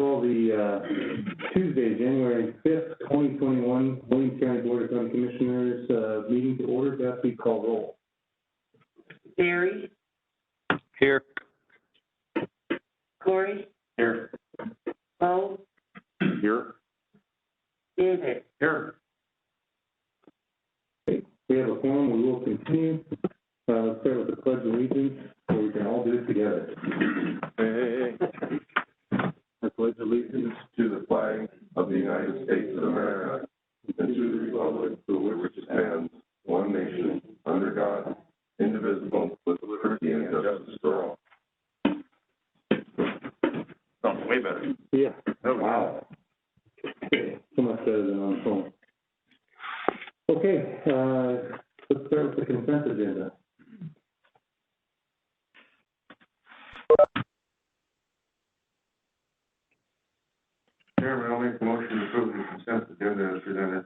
call the Tuesday, January 5th, 2021, Williams County Board of County Commissioners meeting to order. Beth, please call roll. Barry? Here. Cory? Here. Bo? Here. David? Here. Okay. We have a forum. We will continue. Let's start with the Pledge of Allegiance, so we can all do it together. Hey. I pledge allegiance to the flag of the United States of America and to the republic for which it stands, one nation, under God, indivisible, with liberty and justice for all. Oh, way better. Yeah. Oh, wow. So much better than on the phone. Okay, let's start with the consent agenda. Chairman, I'll make the motion to approve the consent agenda as presented.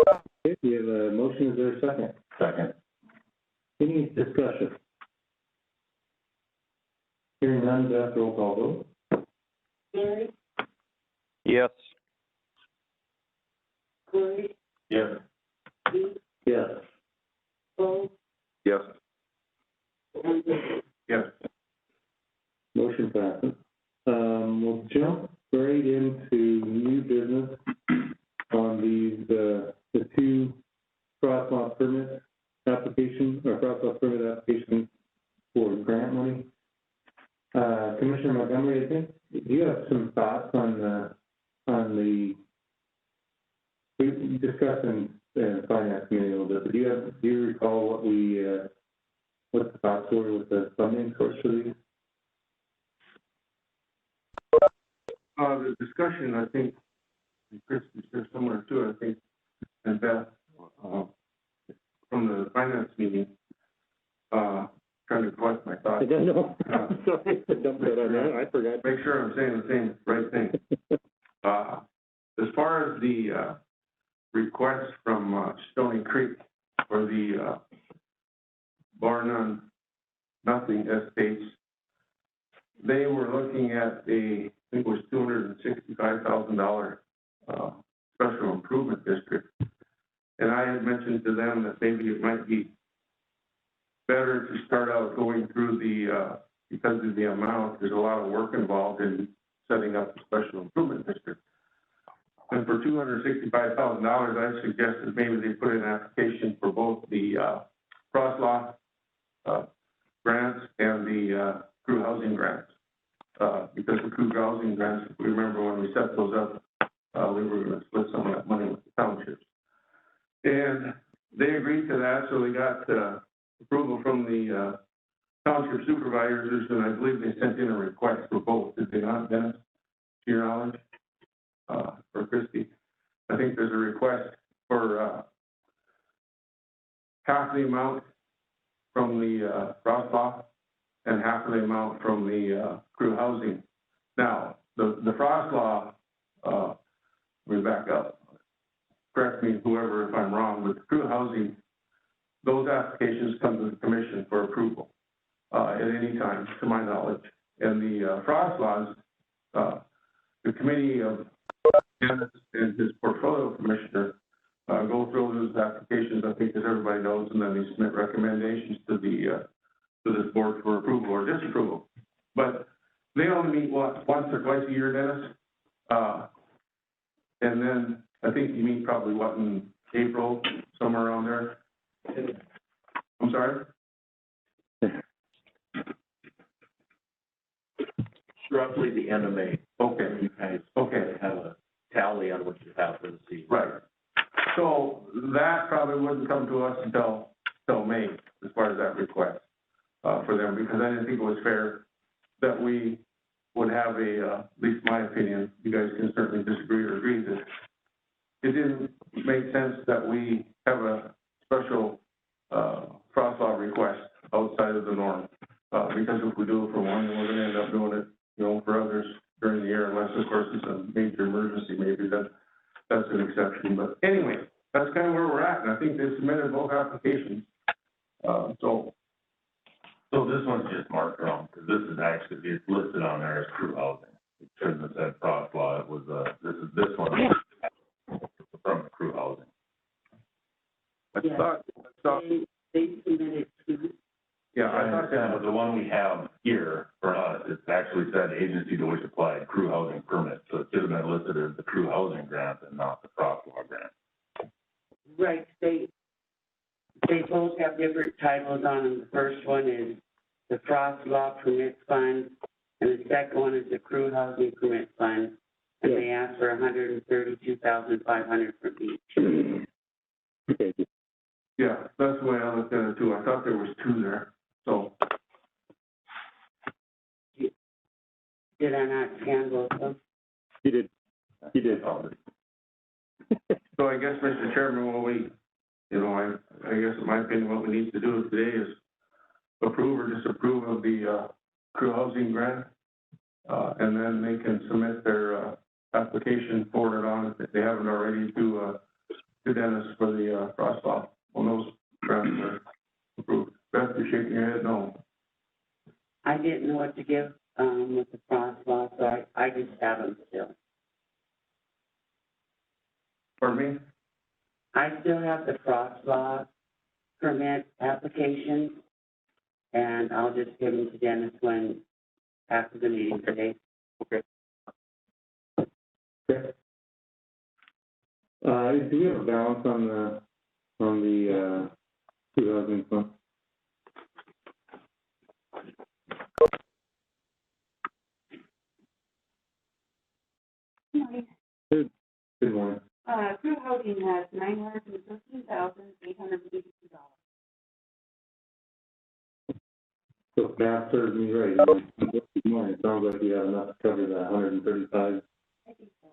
Okay, we have a motion. Is there a second? Second. Any discussion? Hearing none, Beth, roll call vote. Barry? Yes. Cory? Yes. Pete? Yes. Bo? Yes. And David? Yes. Motion passes. We'll jump right into new business on these, the two crosswalk permit applications, or crosswalk permit applications for grant money. Commissioner Montgomery, I think, do you have some thoughts on the, we discussed in finance committee a little bit, but do you recall what what the thoughts were with the funding source for these? The discussion, I think, Chris said somewhere too, I think, and Beth, from the finance meeting, trying to collect my thoughts. I don't know. Sorry, I dumped that on you. I forgot. Make sure I'm saying the same right thing. As far as the request from Stony Creek for the bar none, nothing estates, they were looking at I think it was $265,000 special improvement district. And I had mentioned to them that maybe it might be better to start out going through because of the amount, there's a lot of work involved in setting up the special improvement district. And for $265,000, I suggested maybe they put in an application for both the cross-law grants and the crew housing grants. Because the crew housing grants, if we remember when we set those up, we were going to split some of that money with the townships. And they agreed to that, so they got approval from the township supervisors, and I believe they sent in a request for both. Did they not, Dennis, to your knowledge? For Christie? I think there's a request for half the amount from the cross-law and half of the amount from the crew housing. Now, the frost law, let me back up. Correct me, whoever, if I'm wrong, with the crew housing, those applications come to the commission for approval at any time, to my knowledge. And the frost laws, the committee of Dennis and his portfolio commissioner go through those applications, I think, as everybody knows, and then they submit recommendations to this board for approval or disapproval. But they only meet, what, once or twice a year, Dennis? And then I think you meet probably, what, in April, somewhere around there? I'm sorry? Roughly the end of May. Okay. You guys have a tally on what you have for the season. Right. So that probably wouldn't come to us until May, as far as that request for them, because I didn't think it was fair that we would have at least my opinion, you guys can certainly disagree or agree, that it didn't make sense that we have a special frost law request outside of the norm, because if we do it for one, then we're going to end up doing it, for others during the year, unless of course it's a major emergency, maybe that's an exception. But anyway, that's kind of where we're at, and I think they submitted both applications. So this one's just marked wrong, because this is actually, it's listed on there as crew housing. It shouldn't have said frost law, it was, this one from the crew housing. Yeah. They submitted two. Yeah, I I thought understand, that but the one we have here for us, it actually said agency to which applied crew housing permit, so it should have been listed as the crew housing grant and not the frost law grant. Right, they both have different titles on them. The first one is the Frost Law Permit Fund, and the second one is the Crew Housing Permit Fund, and they ask for $132,500 from each. Okay. yeah, that's the way I looked at it too. I thought there was two there, so. Did I not scan both of them? You did. So I guess, Mr. Chairman, what we, I guess in my opinion, what we need to do today is approve or disapprove of the, crew housing grant. And then they can submit their, application forwarded on if they haven't already to Dennis for the, frost law. When those grants are approved. Beth, you're shaking your head no. I didn't know what to give, with the Frost Law, so I just have them still. Pardon me? I still have the Frost Law Permit application, and I'll just give them to Dennis after the meeting today. Okay. Do we have a balance on the 2000 fund? Good morning. Crew housing has $913,882. So if math serves me right, good morning, it sounds like you have enough to cover that 135, I think so.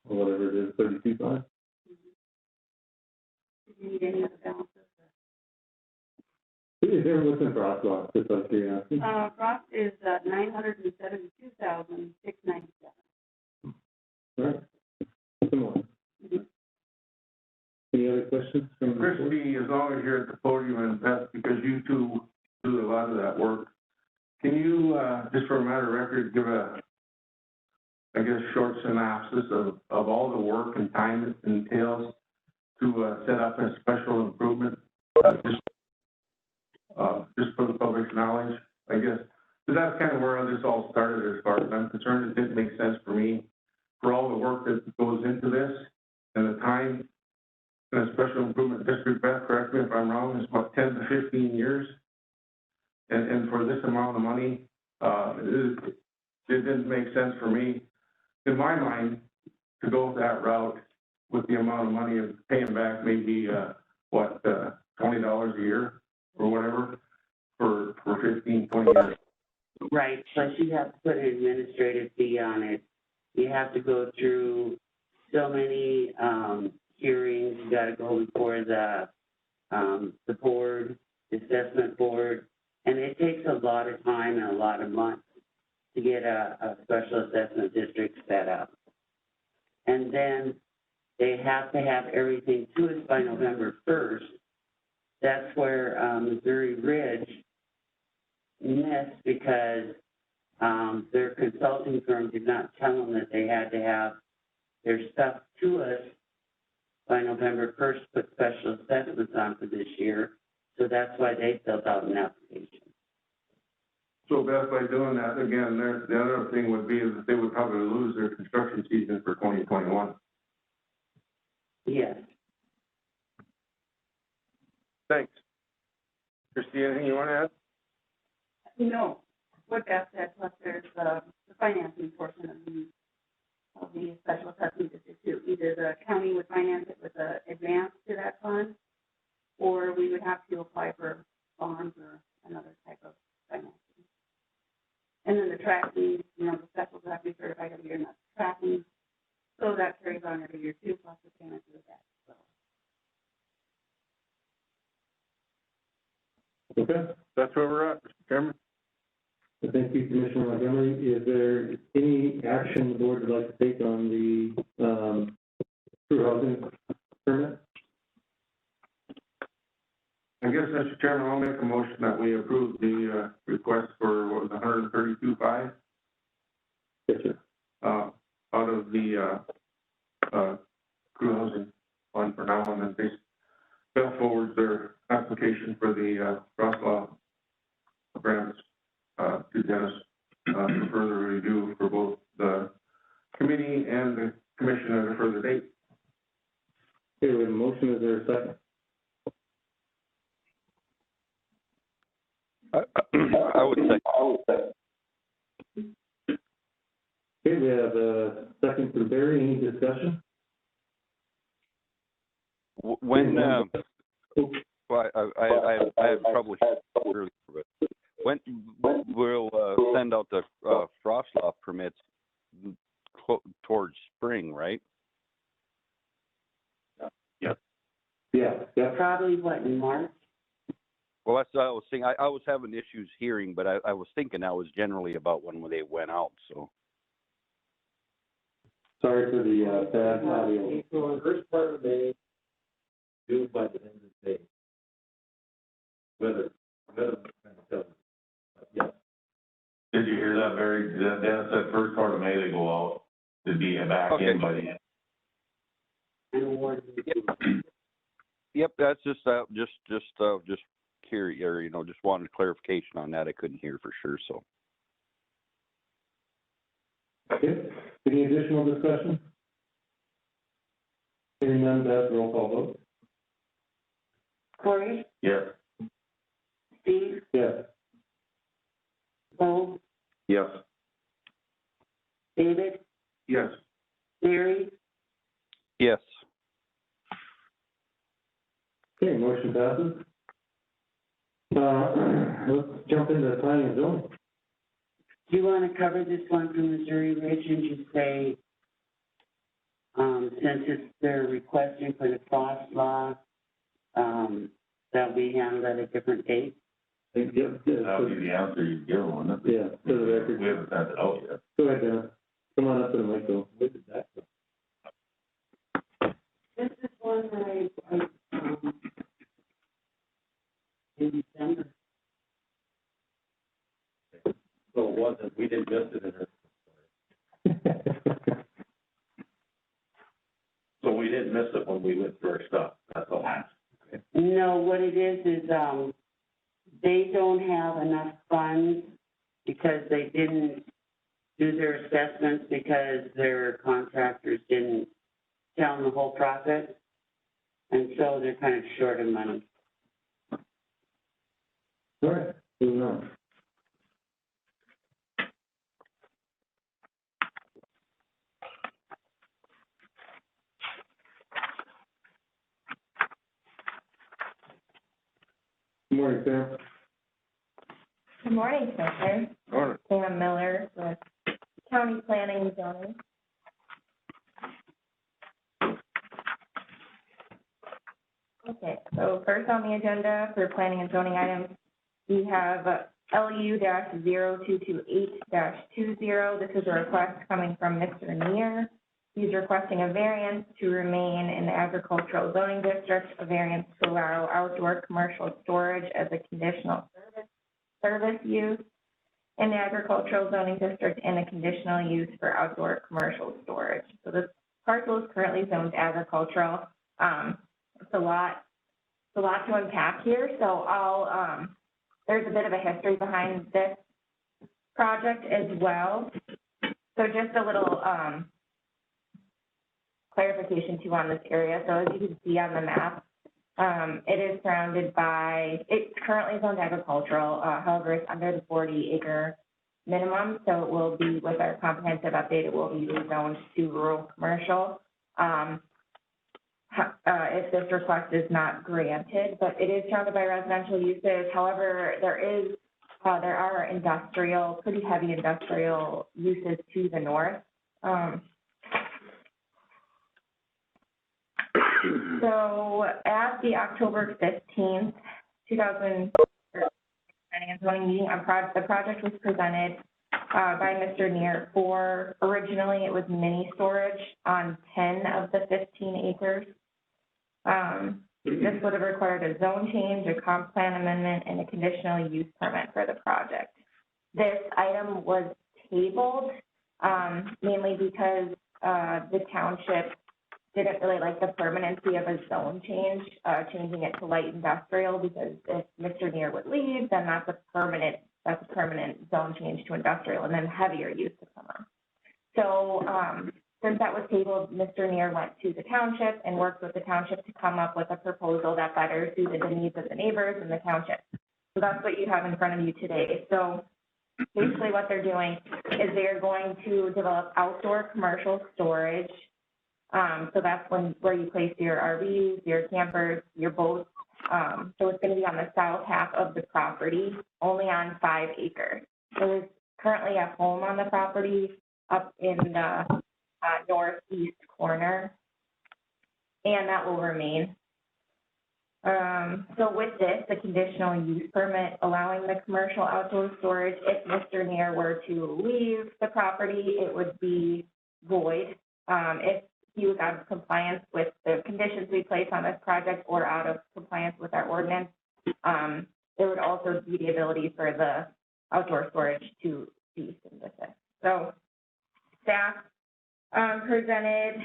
or whatever it is, 32.5? Do you need any other balances? Is there what's in frost law, just out of curiosity? Frost is $972,697. All right. Similar. Any other questions from the board? Christie, as long as you're at the podium, and Beth, because you two do a lot of that work, can you, just for a matter of record, give a, I guess, short synopsis of all the work and time it entails to set up a special improvement, just for the public's knowledge, I guess? Because that's kind of where this all started as far as I'm concerned. It didn't make sense for me, for all the work that goes into this and the time. In a special improvement district, Beth, correct me if I'm wrong, is what, 10 to 15 years? And for this amount of money, it didn't make sense for me, in my mind, to go that route with the amount of money of paying back maybe, $20 a year or whatever for 15, 20 years. Right, plus you have to put an administrative fee on it. You have to go through so many, hearings, you gotta go before the board, the assessment board, and it takes a lot of time and a lot of months to get a special assessment district set up. And then they have to have everything to us by November 1st. That's where, Missouri Ridge missed because, their consulting firm did not tell them that they had to have their stuff to us by November 1st, put special assessments on for this year. So that's why they filled out an application. So Beth, by doing that, again, the other thing would be that they would probably lose their construction season for 2021. Yes. Thanks. Christie, anything you want to add? No, what Beth said, plus there's the financing portion of the special assessment district too. Either the county would finance it with an advance to that fund, or we would have to apply for bonds or another type of financing. And then the tracking, the specials have to be certified every year, and that's tracking. So that carries on every year too, plus the payment to the debt, so. Okay, that's where we're at, Mr. Chairman. Thank you, Commissioner Montgomery. Is there any action the board would like to take on the crew housing permit? I guess, Mr. Chairman, I'll make a motion that we approve the request for, what was it, $132,500? Yes, sir. out of the, crew housing fund for now, and then they spell forward their application for the, cross law grants, to Dennis, for further review for both the committee and the commission at a further date. Okay, we have a motion, is there a second? I would say. Okay, we have a second from Barry, any discussion? When, well, I had trouble earlier, but when we'll send out the frost law permits towards spring, right? Yeah. Probably what, in March? Well, that's what I was thinking. I was having issues hearing, but I was thinking that was generally about when they went out, so. Sorry for the bad audio. So the first part of May, due by the end of the day. Whether, yeah. Did you hear that, Barry? Dennis said first part of May they go out, to be back in by the end. And award. Yep, that's just curious, or, just wanted clarification on that. I couldn't hear for sure, so. Okay, any additional discussion? Hearing none, Beth, roll call vote. Cory, Yes. Steve, Yes. Bo, Yes. David, Yes. Barry, Yes. Okay, motion passes. Let's jump into planning and zoning. do you want to cover this one from Missouri Ridge and just say, since they're requesting for the frost law, that'll be handled at a different date? Yep. That would be the answer you'd give, wouldn't it? Yeah, for the record. We haven't sent it out yet. Go ahead, Dennis. Come on up to the mic, though. When did that go? This is one that I in December. So it wasn't, we didn't miss it in her. So we didn't miss it when we went through our stuff, that's all. Okay. No, what it is, they don't have enough funds because they didn't do their assessments because their contractors didn't tell them the whole process. And so they're kind of short of money. All right, moving on. Good morning, Sam. Good morning, Commissioner. Morning. Sam Miller with County Planning and Zoning. Okay, so first on the agenda for planning and zoning items, we have LU-0228-20. This is a request coming from Mr. Neer. He's requesting a variance to remain in the agricultural zoning district, a variance to allow outdoor commercial storage as a conditional service use in the agricultural zoning district, and a conditional use for outdoor commercial storage. So this parcel is currently zoned agricultural. It's a lot to unpack here. So there's a bit of a history behind this project as well. So just a little clarification too on this area. So as you can see on the map, it is surrounded by, it's currently zoned agricultural, however, it's under the 40-acre minimum, so it will be, with our comprehensive update, it will be rezoned to rural commercial if this request is not granted, but it is surrounded by residential uses. However, there are industrial, pretty heavy industrial uses to the north. So at the October 15th, 2000 planning and zoning meeting, the project was presented by Mr. Neer for, originally it was mini storage on 10 of the 15 acres. This would have required a zone change, a comp plan amendment, and a conditional use permit for the project. This item was tabled mainly because the township didn't really like the permanency of a zone change, changing it to light industrial, because if Mr. Neer would leave, then that's a permanent zone change to industrial, and then heavier use to come on. So since that was tabled, Mr. Neer went to the township and worked with the township to come up with a proposal that better suited the needs of the neighbors in the township. So that's what you have in front of you today. So basically what they're doing is they're going to develop outdoor commercial storage. So that's where you place your RVs, your campers, your boats. So it's going to be on the south half of the property, only on 5 acres. So there's currently a home on the property up in the northeast corner, and that will remain. So with this, the conditional use permit allowing the commercial outdoor storage, if Mr. Neer were to leave the property, it would be void. If he was out of compliance with the conditions we place on this project or out of compliance with our ordinance, there would also be the ability for the outdoor storage to cease and desist. So staff presented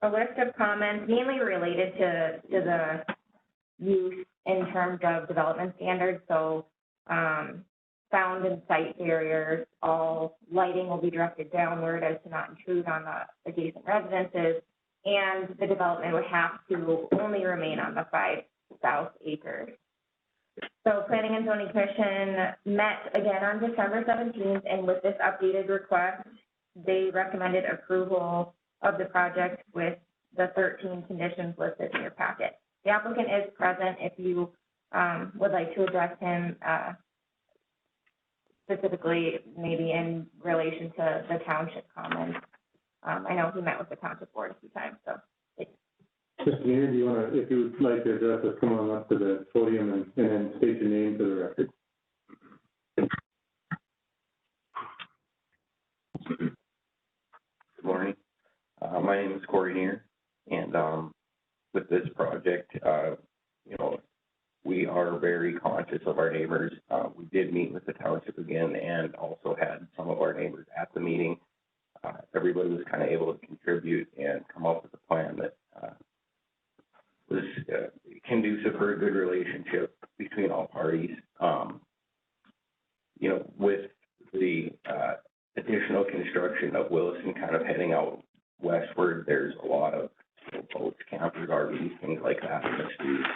a list of comments mainly related to the use in terms of development standards. So sound and sight barriers, all lighting will be directed downward as to not intrude on the adjacent residences, and the development would have to only remain on the 5 south acres. So Planning and Zoning Commission met again on December 17th, and with this updated request, they recommended approval of the project with the 13 conditions listed in your packet. The applicant is present if you would like to address him specifically, maybe in relation to the township comments. I know he met with the township board a few times, so. Mr. Neer, do you want to, if you would like to address us, come on up to the podium and then state your name for the record. Good morning. My name is Cory Neer, and with this project, we are very conscious of our neighbors. We did meet with the township again and also had some of our neighbors at the meeting. Everybody was kind of able to contribute and come up with a plan that was conducive for a good relationship between all parties. With the additional construction of Williston kind of heading out westward, there's a lot of boats, campers, RVs, things like that in the street.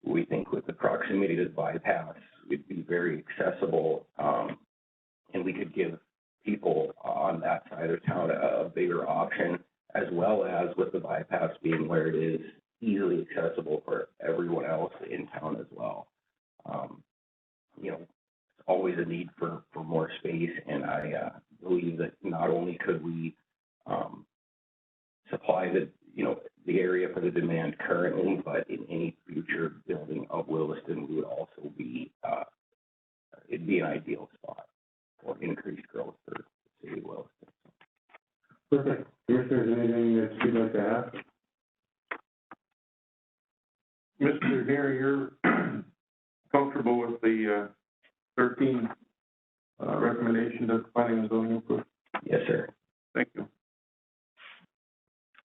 We think with the proximity to the bypass, we'd be very accessible, and we could give people on that side of town a bigger option, as well as with the bypass being where it is easily accessible for everyone else in town as well. It's always a need for more space, and I believe that not only could we supply the area for the demand currently, but in any future building of Williston, we would also be, it'd be an ideal spot for increased growth for the city of Williston. Perfect. Commissioners, anything that you'd like to ask? Mr. Neer, you're comfortable with the 13 recommendations of planning and zoning input? Yes, sir. Thank you.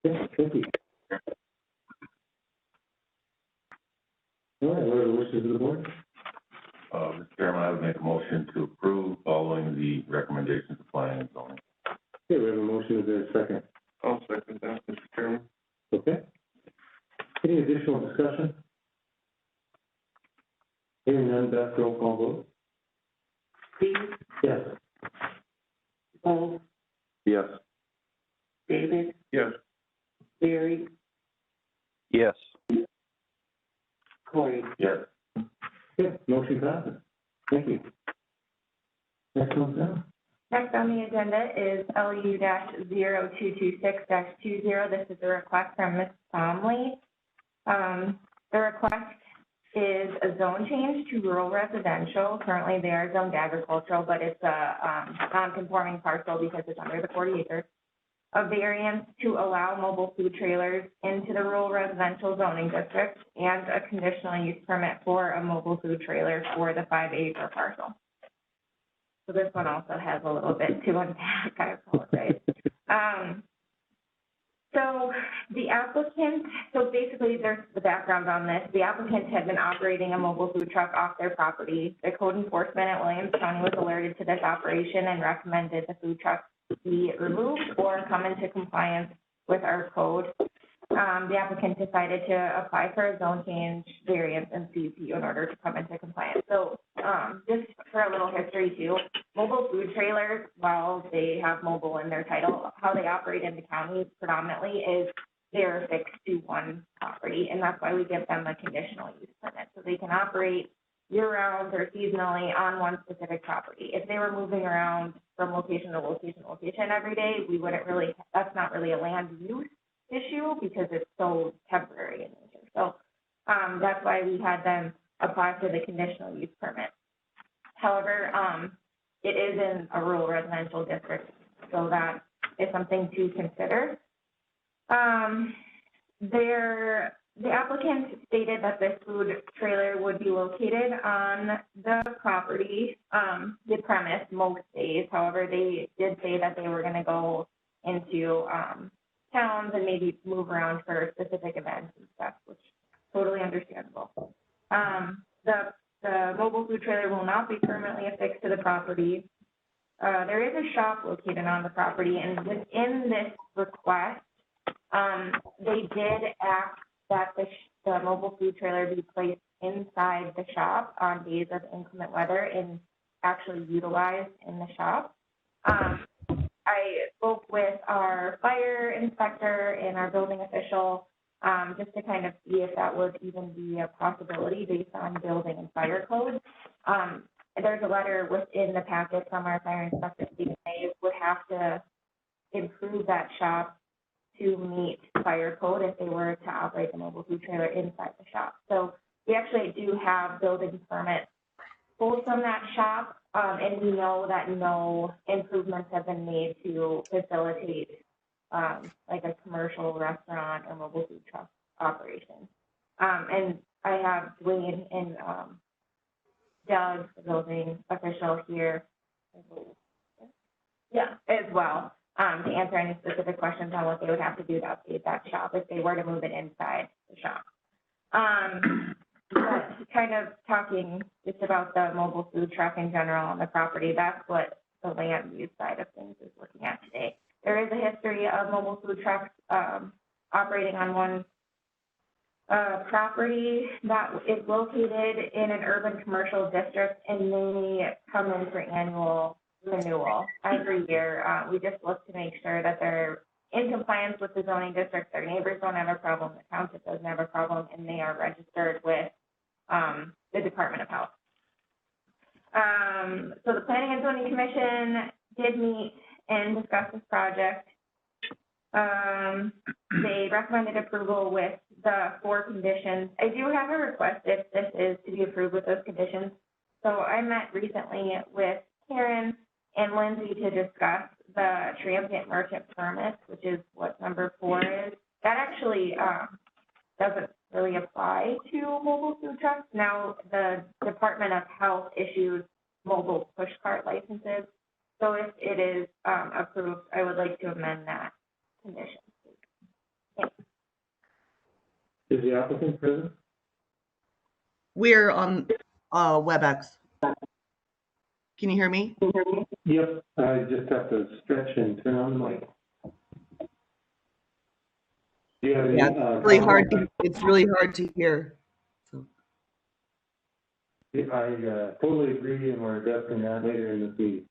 Yes, thank you. All right, what are the wishes of the board? Mr. Chairman, I would make a motion to approve following the recommendations of planning and zoning. Okay, we have a motion. Is there a second? I'll second that, Mr. Chairman. Okay. Any additional discussion? Hearing none, Beth, roll call vote. Steve, Yes. Paul, Yes. David, Yes. Barry, Yes. Cory. Yes. Okay, motion passes. Thank you. Next one down. Next on the agenda is LU-0226-20. This is a request from Ms. Stomley. The request is a zone change to rural residential. Currently, they are zoned agricultural, but it's a non-conforming parcel because it's under the 40 acres. A variance to allow mobile food trailers into the rural residential zoning district, and a conditional use permit for a mobile food trailer for the 5 acre parcel. So this one also has a little bit to unpack, I apologize. So the applicant, so basically there's the background on this. The applicant had been operating a mobile food truck off their property. The code enforcement at Williams County was alerted to this operation and recommended the food truck be removed or come into compliance with our code. The applicant decided to apply for a zone change, variance, and CUP in order to come into compliance. So just for a little history too, mobile food trailers, while they have mobile in their title, how they operate in the county predominantly is they're fixed to one property, and that's why we give them a conditional use permit. So they can operate year-round or seasonally on one specific property. If they were moving around from location to location to location every day, we wouldn't really, that's not really a land use issue because it's so temporary in nature. So that's why we had them apply for the conditional use permit. However, it is in a rural residential district, so that is something to consider. The applicant stated that this food trailer would be located on the property, the premise most days. However, they did say that they were going to go into towns and maybe move around for specific events and stuff, which is totally understandable. The mobile food trailer will not be permanently affixed to the property. There is a shop located on the property, and within this request, they did ask that the mobile food trailer be placed inside the shop on days of inclement weather and actually utilized in the shop. I spoke with our fire inspector and our building official just to kind of see if that would even be a possibility based on building and fire code. There's a letter within the packet from our fire inspector stating they would have to improve that shop to meet fire code if they were to operate the mobile food trailer inside the shop. So we actually do have building permits pulled from that shop, and we know that no improvements have been made to facilitate like a commercial restaurant or mobile food truck operation. And I have Dwayne and Doug, the building official here, as well, to answer any specific questions on what they would have to do to update that shop if they were to move it inside the shop. But kind of talking just about the mobile food truck in general on the property, that's what the land use side of things is looking at today. There is a history of mobile food trucks operating on one property that is located in an urban commercial district, and they come in for annual renewal every year. We just look to make sure that they're in compliance with the zoning district. Their neighbors don't have a problem, the township doesn't have a problem, and they are registered with the Department of Health. So the Planning and Zoning Commission did meet and discuss this project. They recommended approval with the 4 conditions. I do have a request if this is to be approved with those conditions. So I met recently with Karen and Lindsay to discuss the transient merchant permit, which is what number 4 is. That actually doesn't really apply to mobile food trucks. Now the Department of Health issues mobile push cart licenses. So if it is approved, I would like to amend that condition. Thanks. Is the applicant present? We're on WebEx. Can you hear me? Yep, I just have to stretch and turn on the mic. Do you have any, It's really hard. It's really hard to hear. So. I totally agree, and we're addressing that later in this meeting.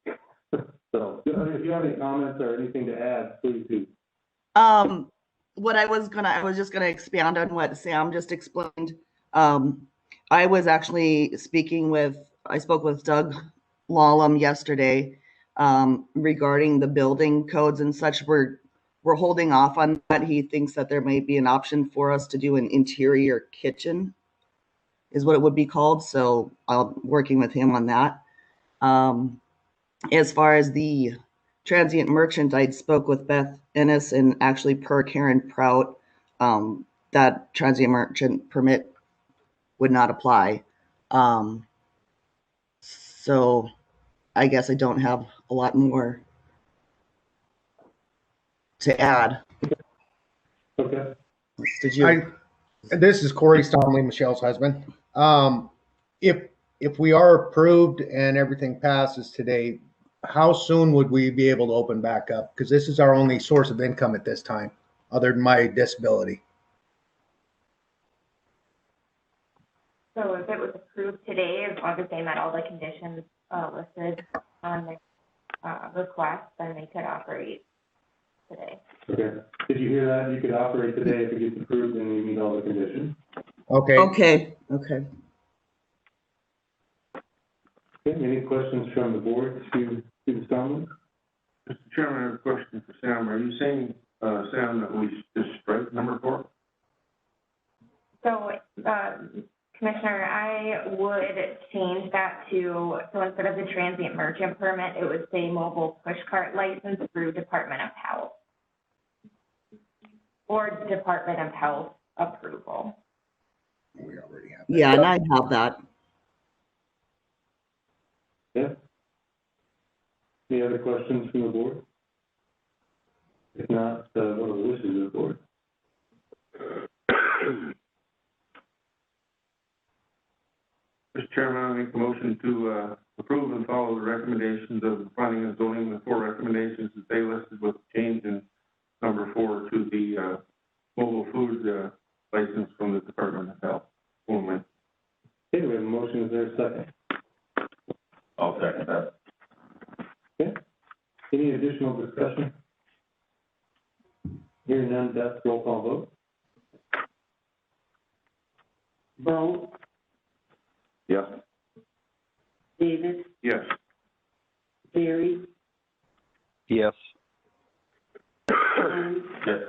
So, if you have any comments or anything to add, please do. What I was just gonna expand on what Sam just explained. I was actually I spoke with Doug Lallam yesterday regarding the building codes and such. We're holding off on that. He thinks that there may be an option for us to do an interior kitchen, is what it would be called. So I'm working with him on that. As far as the transient merchant, I spoke with Beth Ennis, and actually per Karen Prout, that transient merchant permit would not apply. So I guess I don't have a lot more to add. Okay. Did you? This is Cory Stomley, Michelle's husband. If we are approved and everything passes today, how soon would we be able to open back up? Because this is our only source of income at this time, other than my disability. So if it was approved today, as long as they met all the conditions listed on the request, then they could operate today. Okay. Did you hear that? You could operate today if it gets approved and you meet all the conditions. Okay. Okay. Okay. Okay. Any questions from the board to the Stomley? Mr. Chairman, I have a question for Sam. Are you saying, Sam, that we just strike number 4? So, Commissioner, I would change that to, so instead of the transient merchant permit, it would say mobile push cart license through Department of Health. Or Department of Health approval. We already have that. Yeah, and I have that. Yeah. Any other questions from the board? If not, what are the wishes of the board? Mr. Chairman, I make a motion to approve and follow the recommendations of the planning and zoning, the 4 recommendations that they listed with change in number 4 to the mobile food license from the Department of Health. Only. Okay, we have a motion. Is there a second? I'll second that. Okay. Any additional discussion? Hearing none, Beth, roll call vote. Bo, Yes. David, Yes. Barry, Yes. Tom, Yes.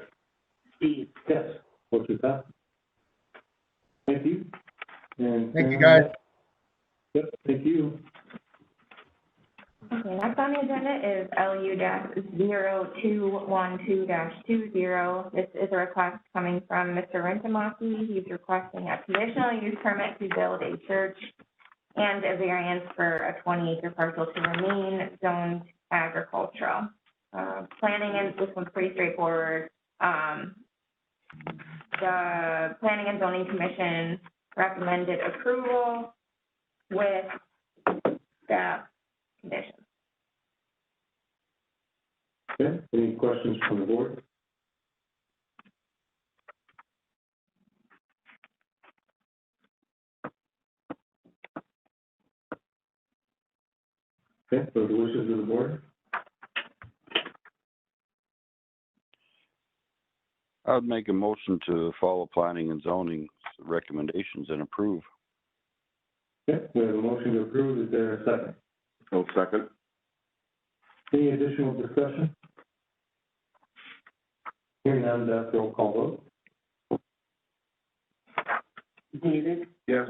Steve. Yes. Motion passed. Thank you. And Thank you, guys. Yep, thank you. Okay, next on the agenda is LU-0212-20. This is a request coming from Mr. Rentamaki. He's requesting a conditional use permit to build a church and a variance for a 20-acre parcel to remain zoned agricultural. Planning, and this one's pretty straightforward. The Planning and Zoning Commission recommended approval with staff conditions. Okay, any questions from the board? Okay, so the wishes of the board? I would make a motion to follow planning and zoning recommendations and approve. Okay, we have a motion to approve. Is there a second? I'll second. Any additional discussion? Hearing none, Beth, roll call vote. David, Yes.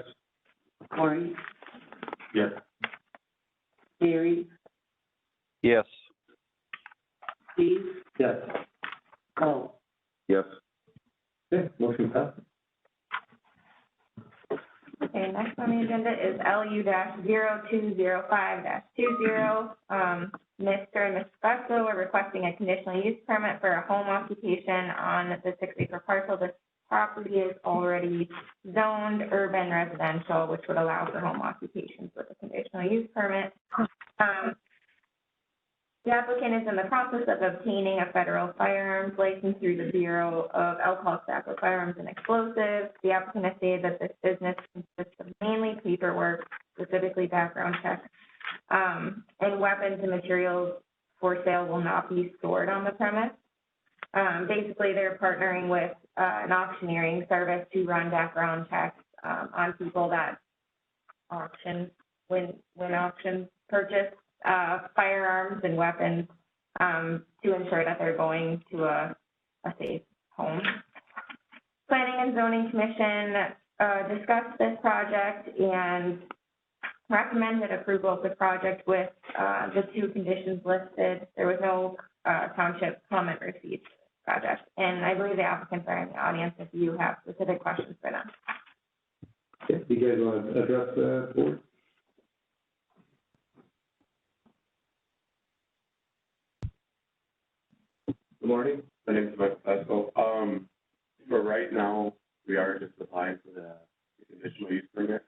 Cory, Yes. Barry, Yes. Steve, Yes. Bo. Yes. Okay, motion passed. Okay, next on the agenda is LU-0205-20. Mr. and Ms. Bucko are requesting a conditional use permit for a home occupation on the 6-acre parcel. This property is already zoned urban residential, which would allow for home occupations with a conditional use permit. The applicant is in the process of obtaining a federal firearms license through the Bureau of Alcohol, Tobacco, Firearms, and Explosives. The applicant has stated that this business consists of mainly paperwork, specifically background checks, and weapons and materials for sale will not be stored on the premise. Basically, they're partnering with an auctioneering service to run background checks on people that when auctions purchase firearms and weapons to ensure that they're going to a safe home. Planning and Zoning Commission discussed this project and recommended approval of the project with the 2 conditions listed. There was no township comment received for this project. And I believe the applicants are in the audience if you have specific questions for them. Okay, do you guys want to address the board? morning. My name is Michael Pesco. For right now, we are just applying for the conditional use permit.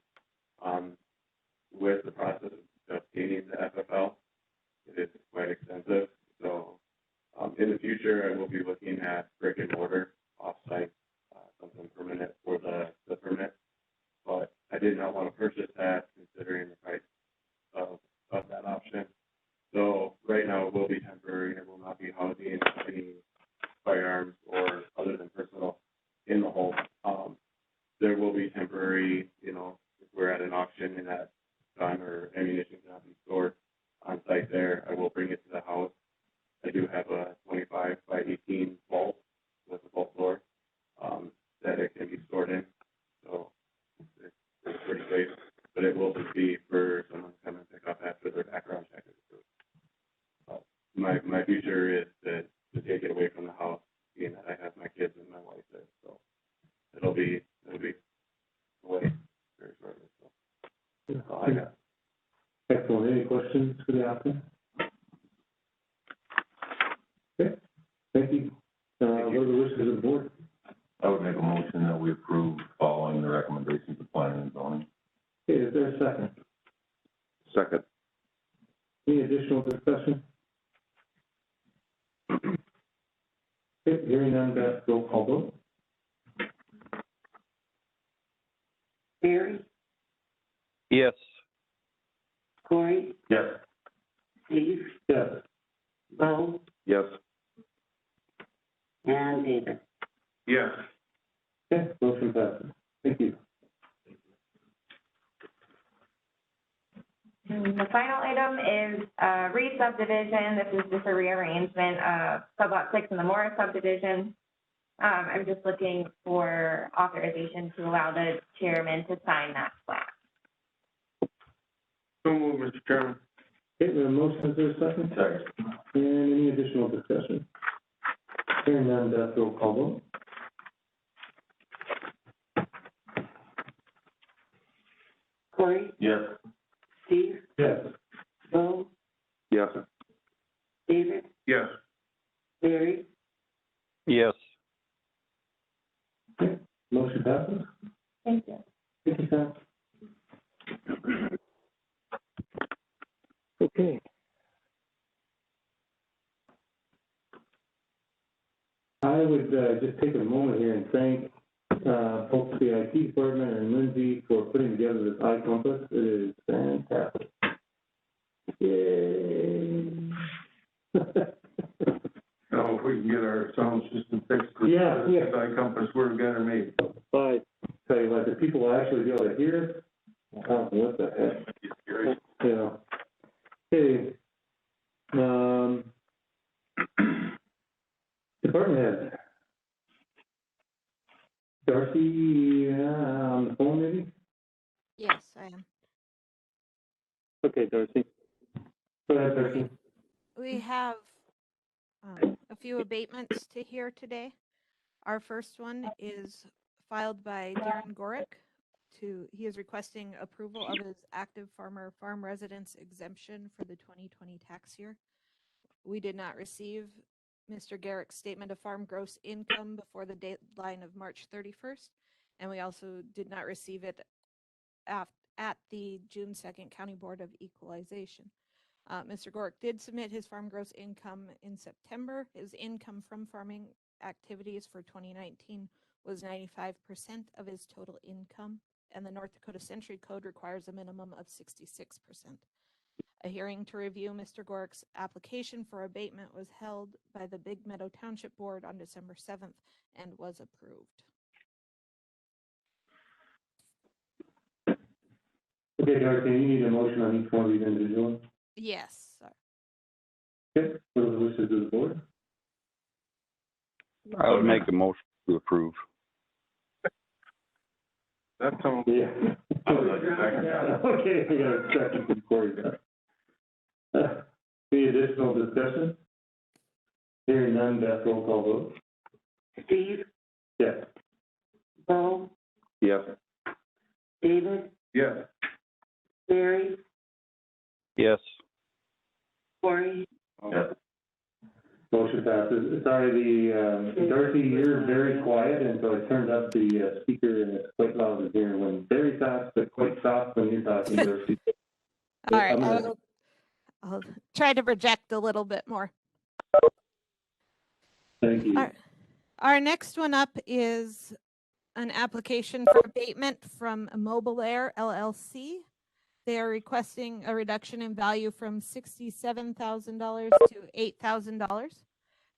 With the process of obtaining the FFL, it is quite extensive. So, in the future, I will be looking at brick and mortar off-site, something permanent for the permit. But I did not want to purchase that considering the price of that option. So right now it will be temporary. It will not be housing any firearms or other than personal in the home. There will be temporary, you know, if we're at an auction and that gun or ammunition cannot be stored on site there, I will bring it to the house. I do have a 25 by 18 vault with a vault door that it can be stored in. So it's pretty safe, but it will just be for someone to come and pick up after their background check is approved. My future is to take it away from the house, being that I have my kids and my wife there. So it'll be away very shortly. So that's all I got. Excellent. Any questions for the applicant? Okay, thank you. What are the wishes of the board? I would make a motion that we approve following the recommendations of planning and zoning. Okay, is there a second? Second. Any additional discussion? Okay, hearing none, Beth, roll call vote. Barry, Yes. Cory, Yes. Steve, Yes. Bo, Yes. and David. Yes. Okay, motion passes. Thank you. And the final item is re-subdivision. This is just a rearrangement of sublot 6 in the Morris subdivision. I'm just looking for authorization to allow the chairman to sign that plat. So move, Mr. Chairman. Okay, the motion, is there a second? Second. And any additional discussion? Hearing none, Beth, roll call vote. Cory, Yes. Steve, Yes. Bo, Yes. David, Yes. Barry, Yes. Okay, motion passes. Thank you. Thank you, Sam. Okay. I would just take a moment here and thank both the IT department and Lindsay for putting together this iCompass. It is fantastic. Yay! Now, if we can get our sound system fixed. Yeah. Compass, we're better made. But tell you what, the people will actually be able to hear it. Oh, what the heck? Yeah. Okay. Department head. Darcy, on the phone maybe? Yes, I am. Okay, Darcy. Go ahead, Darcy. We have a few abatements to hear today. Our first one is filed by Darren Gorick. He is requesting approval of his active farmer farm residence exemption for the 2020 tax year. We did not receive Mr. Garrick's statement of farm gross income before the deadline of March 31st, and we also did not receive it at the June 2nd County Board of Equalization. Mr. Gorick did submit his farm gross income in September. His income from farming activities for 2019 was 95% of his total income, and the North Dakota Century Code requires a minimum of 66%. A hearing to review Mr. Gorick's application for abatement was held by the Big Meadow Township Board on December 7th and was approved. Okay, Darcy, you need a motion on each one of these individually? Yes, sir. Okay, what are the wishes of the board? I would make a motion to approve. That sounds. Yeah. I would like to second that. Okay, we got a second from Cory there. Any additional discussion? Hearing none, Beth, roll call vote. Steve, Yes. Bo, Yes. David, Yes. Barry, Yes. Cory, Yes. Motion Motion passes. Sorry, Darcy, you're very quiet, and so I turned up the speaker, and it's quite loud in here. When very fast, but quite soft when you're talking, Darcy. All right, I'll try to project a little bit more. Thank you. Our next one up is an application for abatement from Mobile Air LLC. They are requesting a reduction in value from $67,000 to $8,000.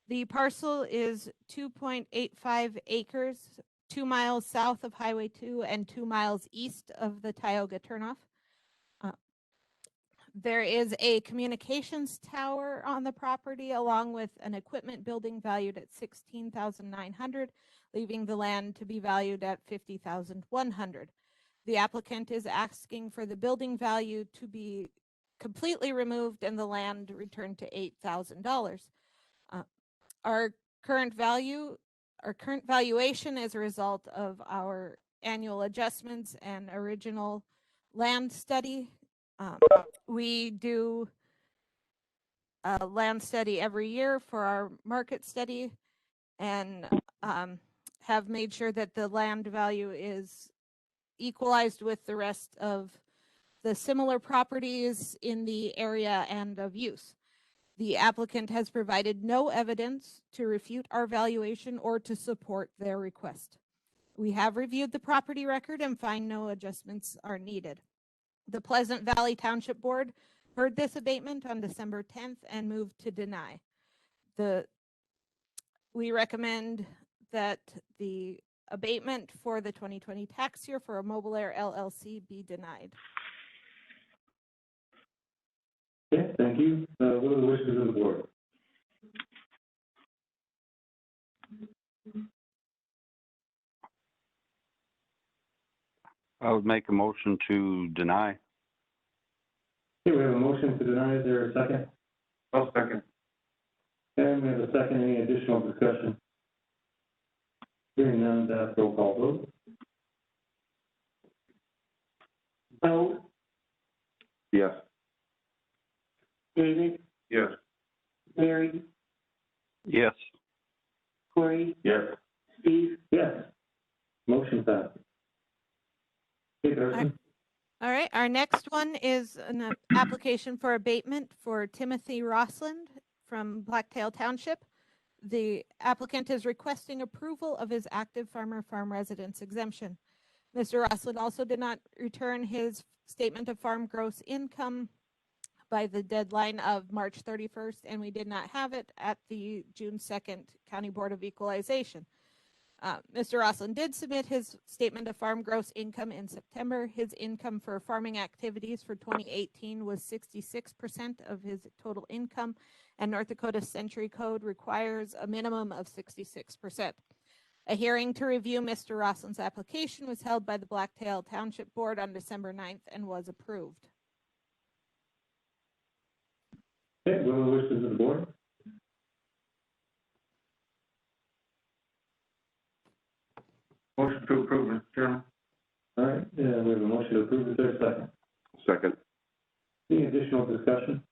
The parcel is 2.85 acres, 2 miles south of Highway 2 and 2 miles east of the Tioga turnoff. There is a communications tower on the property along with an equipment building valued at $16,900, leaving the land to be valued at $50,100. The applicant is asking for the building value to be completely removed and the land returned to $8,000. Our current valuation is a result of our annual adjustments and original land study. We do a land study every year for our market study and have made sure that the land value is equalized with the rest of the similar properties in the area and of use. The applicant has provided no evidence to refute our valuation or to support their request. We have reviewed the property record and find no adjustments are needed. The Pleasant Valley Township Board heard this abatement on December 10th and moved to deny. We recommend that the abatement for the 2020 tax year for a Mobile Air LLC be denied. Okay, thank you. What are the wishes of the board? I would make a motion to deny. Okay, we have a motion to deny. Is there a second? I'll second. And we have a second. Any additional discussion? Hearing none, roll call vote. Bo, Yes. David, Yes. Larry, Yes. Cory, Yes. Steve, Yes. Motion passes. Okay, Darcy. All right, our next one is an application for abatement for Timothy Rossland from Blacktail Township. The applicant is requesting approval of his active farmer farm residence exemption. Mr. Rossland also did not return his statement of farm gross income by the deadline of March 31st, and we did not have it at the June 2nd County Board of Equalization. Mr. Rossland did submit his statement of farm gross income in September. His income for farming activities for 2018 was 66% of his total income, and North Dakota Century Code requires a minimum of 66%. A hearing to review Mr. Rossland's application was held by the Blacktail Township Board on December 9th and was approved. Okay, what are the wishes of the board? Motion to approve, Mr. Chairman. All right, we have a motion to approve. Is there a second? Second. Any additional discussion?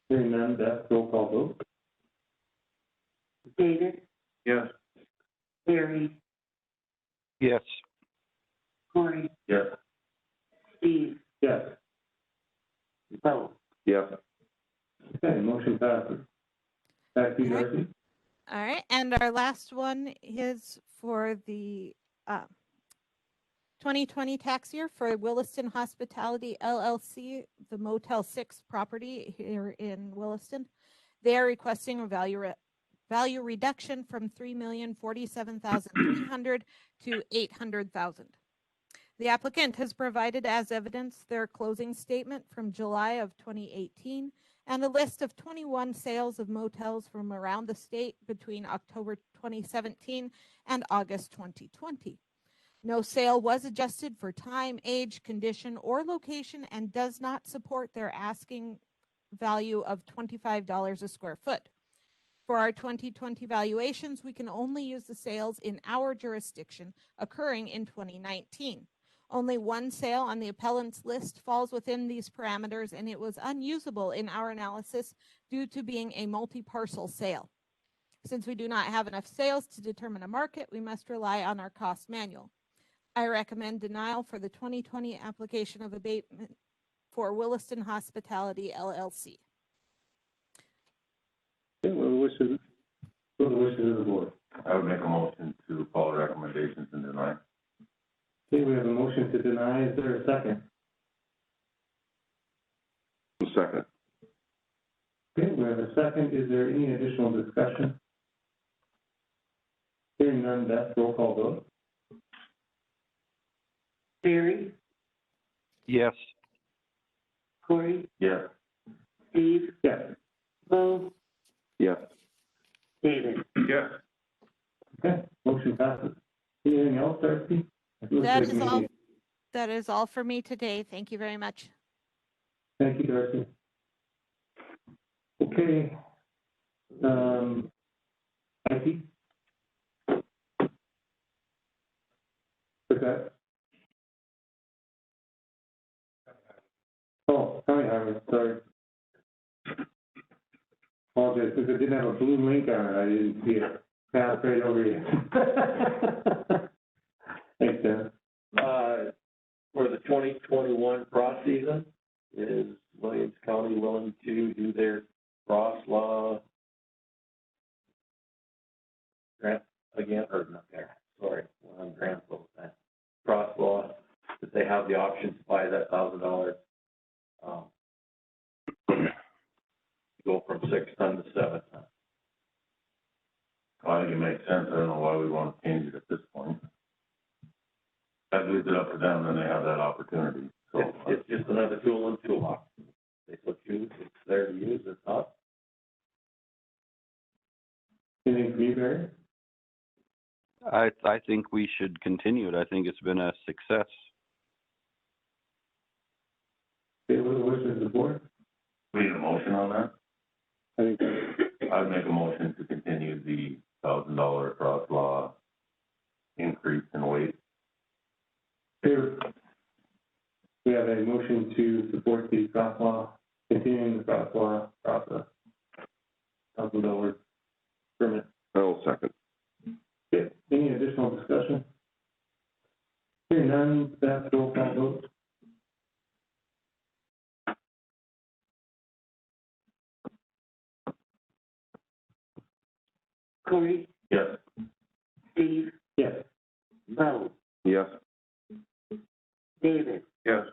Hearing none, roll call vote. David, Yes. Larry, Yes. Cory, Yes. Steve, Yes. Bo. Yes. Okay, motion passes. Back to you, Darcy. All right, and our last one is for the 2020 tax year for Williston Hospitality LLC, the Motel 6 property here in Williston. They are requesting a value reduction from $3,047,300 to $800,000. The applicant has provided as evidence their closing statement from July of 2018 and a list of 21 sales of motels from around the state between October 2017 and August 2020. No sale was adjusted for time, age, condition, or location and does not support their asking value of $25 a square foot. For our 2020 valuations, we can only use the sales in our jurisdiction occurring in 2019. Only one sale on the appellant's list falls within these parameters, and it was unusable in our analysis due to being a multi-parcel sale. Since we do not have enough sales to determine a market, we must rely on our cost manual. I recommend denial for the 2020 application of abatement for Williston Hospitality LLC. Okay, what are the wishes of the board? I would make a motion to follow recommendations and deny. Okay, we have a motion to deny. Is there a second? Second. Okay, we have a second. Is there any additional discussion? Hearing none, Beth, roll call vote. Barry, Yes. Cory, Yes. Steve, Yes. Bo, Yes. David. Yes. Okay, motion passes. Anything else, Darcy? It looks That like is we all. need- That is all for me today. Thank you very much. Thank you, Darcy. Okay. IT? Okay. Oh, county highway, sorry. Apologize, because it didn't have a blue link on it, I didn't see it. Pass right over you. Thanks, Dan. For the 2021 frost season, is Williams County willing to do their frost law grant again, or not there, sorry, on grant law, frost law, that they have the option to buy that $1,000, go from 6 ton to 7 ton. I think it makes sense. I don't know why we want to change it at this point. I'd leave it up to them, then they have that opportunity. So It's just another tool in the toolbox. They so choose, it's there to use, it's not. Anything from you, Barry? I think we should continue it. I think it's been a success. Okay, what are the wishes of the board? we need a motion on that. I think I'd make a motion to continue the $1,000 frost law increase in weight. here, we have a motion to support the frost law, continuing the frost law process. $1,000 permit. I will second. Okay, any additional discussion? Hearing none, Beth, roll call vote. Cory, Yes. Steve, Yes. Bo, Yes. David, Yes.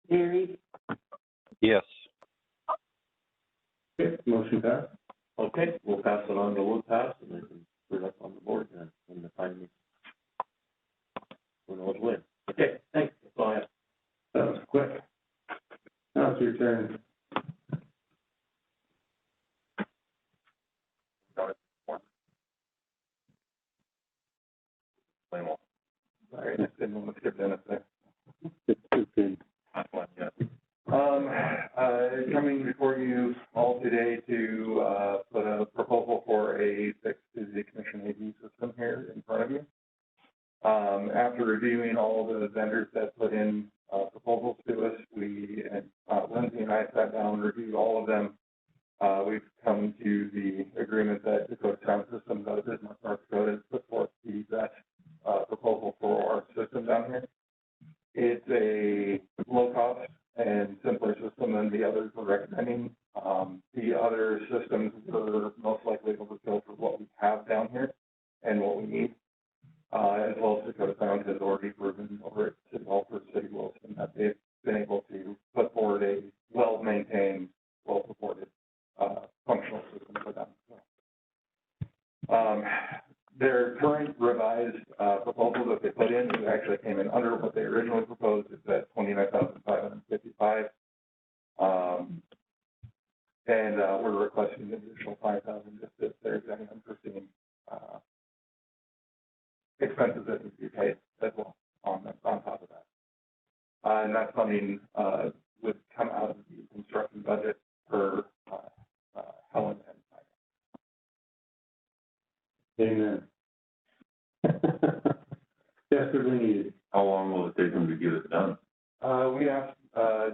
Barry, Yes. Okay, motion passed. Okay, we'll pass it on to Wood Pass, and they can put it up on the board then, when the time is. Who knows when. Okay, thanks, that's all I have. That was quick. Now it's your turn. Sorry, I didn't want to skip Dennis there. It's good. Coming before you all today to put a proposal for a fix to the commission AV system here in front of you. After reviewing all the vendors that put in proposals to us, Lindsay and I sat down and reviewed all of them. We've come to the agreement that Dakota Sound Systems out of Bismarck, North Dakota, has put forth the best proposal for our system down here. It's a low-cost and simpler system than the others we're recommending. The other systems were most likely overkill for what we have down here and what we need. As well as Dakota Sound has already proven over at City Hall for City of Williston that they've been able to put forward a well-maintained, well-supported functional system for them. Their current revised proposal that they put in actually came in under what they originally proposed. It's at $29,555, and we're requesting an additional $5,000 just if there's any unforeseen expenses that need to be paid as well on top of that. And that funding would come out of the construction budget for Helen and Amen. Desperately needed. How long will it take them to get it done? We asked,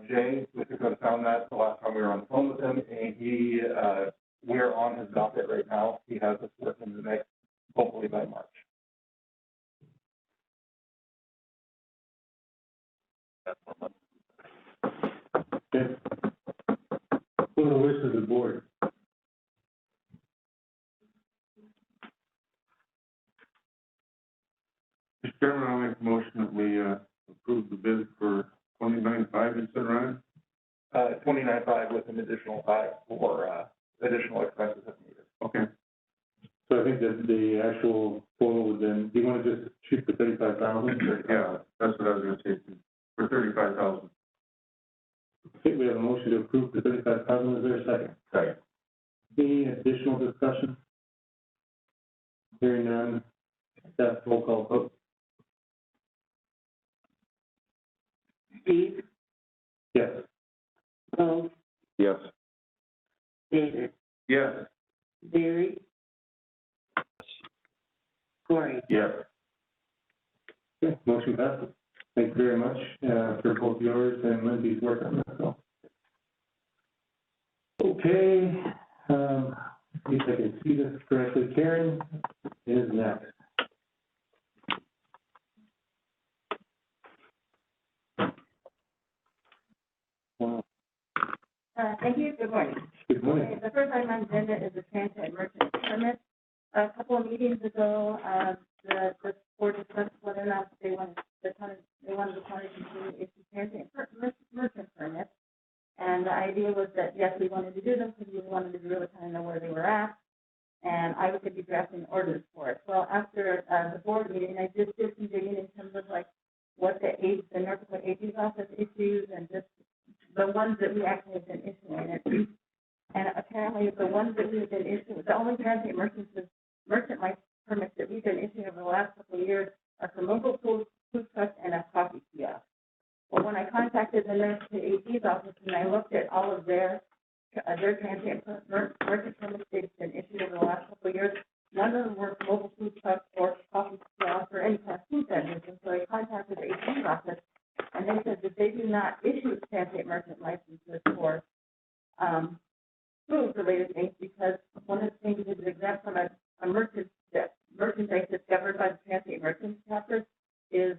Jay, if he could have found that the last time we were on the phone with him, and he, we're on his docket right now. He has us within the next, hopefully by March. Okay. What are the wishes of the board? Mr. Chairman, I'll make a motion that we, approve the bid for 29.5, you said, Ryan? 29.5 with an additional 5 for, additional expenses if needed. Okay. So I think that the actual total would then, do you want to just shoot for 35,000? Yeah, that's what I was gonna say, for 35,000. Okay, we have a motion to approve the 35,000. Is there a second? Second. Any additional discussion? Hearing none, that's roll call vote. Steve, Yes. Bo, Yes. David, Yes. Barry, Cory. Yes. Okay, motion passes. Thank you very much, for both yours and Lindsay's work on this, so. Okay, see if I can see this correctly. Karen is next. Thank you. Good morning. Good morning. Okay, the first item on the agenda is the transient merchant permit. A couple of meetings ago, the board discussed whether or not they wanted the county to issue transient merchant permits. And the idea was that, yes, we wanted to do them because we wanted to really kind of know where they were at. And I was going to be drafting orders for it. Well, after the board meeting, I just did some digging in terms of like what the North Dakota AG's office issues and just the ones that we actually have been issuing it. And apparently the ones that we have been issuing, the only transient merchant license permits that we've been issuing over the last couple of years are for mobile food trucks and a coffee kiosk. Well, when I contacted the North Dakota AG's office and I looked at all of their transient merchant permits they've been issued over the last couple of years, none of them were mobile food trucks or coffee kiosks or any kind of food vendors. And so I contacted the AG's office, and they said that they do not issue transient merchant licenses for food-related things because one of the things that is exempt from a merchandise that's governed by the transient merchant chapter is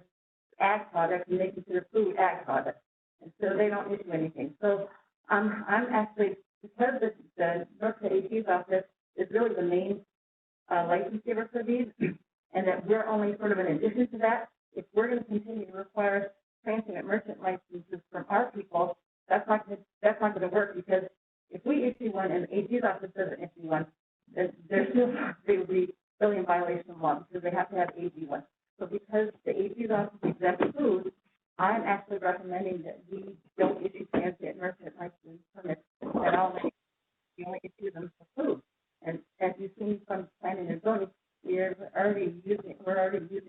ag products, and they consider food ag products, and so they don't issue anything. So I'm actually, because the North Dakota AG's office is really the main license giver for these, and that we're only sort of an addition to that. If we're going to continue to require transient merchant licenses from our people, that's not going to work, because if we issue one and the AG's office doesn't issue one, then they would be really in violation of law because they have to have AG one. So because the AG's office exempts food, I'm actually recommending that we don't issue transient merchant license permits at all. We only issue them for food. And as you've seen from planning and zoning, we're already using